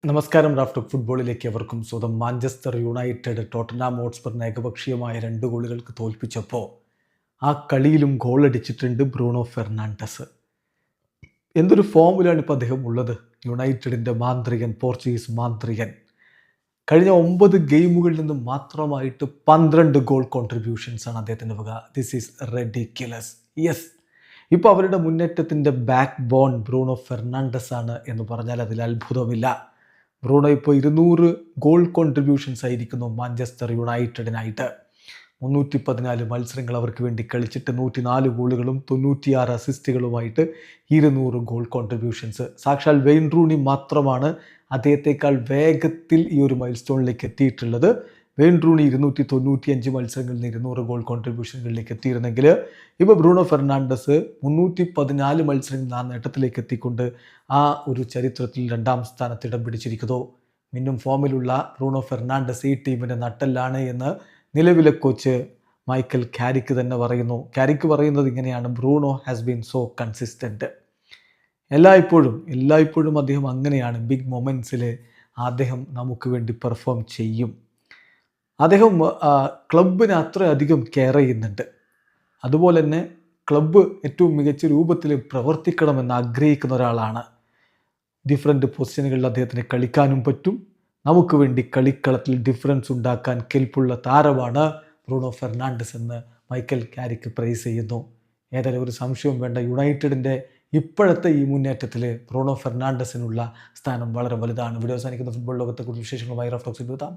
നമസ്കാരം. റാഫ്റ്റർ ഫുട്ബോളിലേക്ക് അവർക്കും സ്വന്തം. മാഞ്ചസ്റ്റർ യുണൈറ്റഡ് ടോട്ടൻഹാം ഹോട്ട്സ്പറിനെ ഏകപക്ഷീയമായ 2 ഗോളുകൾക്ക് തോൽപ്പിച്ചപ്പോൾ ആ കളിയിലും ഗോളടിച്ചിട്ടുണ്ട് ബ്രൂണോ ഫെർണാണ്ടസ്. എന്തൊരു ഫോമിലാണ് ഇപ്പോൾ അദ്ദേഹം ഉള്ളത്. യുണൈറ്റഡിൻ്റെ മാന്ത്രികൻ, പോർച്ചുഗീസ് മാന്ത്രികൻ. കഴിഞ്ഞ 9 ഗെയിമുകളിൽ നിന്ന് മാത്രമായിട്ട് 12 ഗോൾ കോൺട്രിബ്യൂഷൻസ് ആണ് അദ്ദേഹത്തിൻ്റെ വക. This is റെഡിക്യുലസ്. യെസ്, ഇപ്പോൾ അവരുടെ മുന്നേറ്റത്തിൻ്റെ ബാക്ക് ബോൺ ബ്രൂണോ ഫെർണാണ്ടസ് ആണ് എന്ന് പറഞ്ഞാൽ അതിൽ അത്ഭുതമില്ല. ബ്രൂണോ ഇപ്പോൾ 200 ഗോൾ കോൺട്രിബ്യൂഷൻസ് ആയിരിക്കുന്നു മാഞ്ചസ്റ്റർ യുണൈറ്റഡിനായിട്ട്. 314 മത്സരങ്ങൾ അവർക്ക് വേണ്ടി കളിച്ചിട്ട് 104 ഗോളുകളും 96 അസിസ്റ്റുകളുമായിട്ട് 200 ഗോൾ കോൺട്രിബ്യൂഷൻസ്. സാക്ഷാൽ വെയിൻ റൂണി മാത്രമാണ് അദ്ദേഹത്തെക്കാൾ വേഗത്തിൽ ഈ ഒരു മൈൽ സ്റ്റോണിലേക്ക് എത്തിയിട്ടുള്ളത്. വെയിൻ റൂണി 295 മത്സരങ്ങളിൽ നിന്ന് 200 ഗോൾ കോൺട്രിബ്യൂഷനുകളിലേക്ക് എത്തിയിരുന്നെങ്കിൽ ഇപ്പോൾ ബ്രൂണോ ഫെർണാണ്ടസ് 314 മത്സരങ്ങളിൽ ആ നേട്ടത്തിലേക്ക് എത്തിക്കൊണ്ട് ആ ഒരു ചരിത്രത്തിൽ 2ാം സ്ഥാനത്ത് ഇടം പിടിച്ചിരിക്കുന്നു. മിന്നും ഫോമിലുള്ള ബ്രൂണോ ഫെർണാണ്ടസ് ഈ ടീമിൻ്റെ നട്ടെല്ലാണ് എന്ന് നിലവിലെ കോച്ച് മൈക്കൽ കാരിക്ക് തന്നെ പറയുന്നു. കാരിക്ക് പറയുന്നത് ഇങ്ങനെയാണ്: Bruno has been so consistent. എല്ലായ്പ്പോഴും അദ്ദേഹം അങ്ങനെയാണ്. ബിഗ് മൊമെൻറ്റ്സിൽ അദ്ദേഹം നമുക്ക് വേണ്ടി പെർഫോം ചെയ്യും. അദ്ദേഹം ക്ലബിനെ അത്രയധികം കെയർ ചെയ്യുന്നുണ്ട്. അതുപോലെ തന്നെ ക്ലബ്ബ് ഏറ്റവും മികച്ച രൂപത്തിൽ പ്രവർത്തിക്കണമെന്ന് ആഗ്രഹിക്കുന്ന ഒരാളാണ്. ഡിഫറെൻറ്റ് പൊസിഷനുകളിൽ അദ്ദേഹത്തിന് കളിക്കാനും പറ്റും. നമുക്ക് വേണ്ടി കളിക്കളത്തിൽ ഡിഫറൻസ് ഉണ്ടാക്കാൻ കെൽപ്പുള്ള താരമാണ് ബ്രൂണോ ഫെർണാണ്ടസ് എന്ന് മൈക്കൽ കാരിക്ക് പ്രൈസ് ചെയ്യുന്നു. ഏതായാലും ഒരു സംശയവും വേണ്ട, യുണൈറ്റഡിൻ്റെ ഇപ്പോഴത്തെ ഈ മുന്നേറ്റത്തിൽ ബ്രൂണോ ഫെർണാണ്ടസിനുള്ള സ്ഥാനം വളരെ വലുതാണ്. വീഡിയോ അവസാനിക്കുന്ന ഫുട്ബോൾ ലോകത്തെക്കുറിച്ച് വിശേഷങ്ങളുമായി റാഫ് ടോക്സിൽ എത്താം.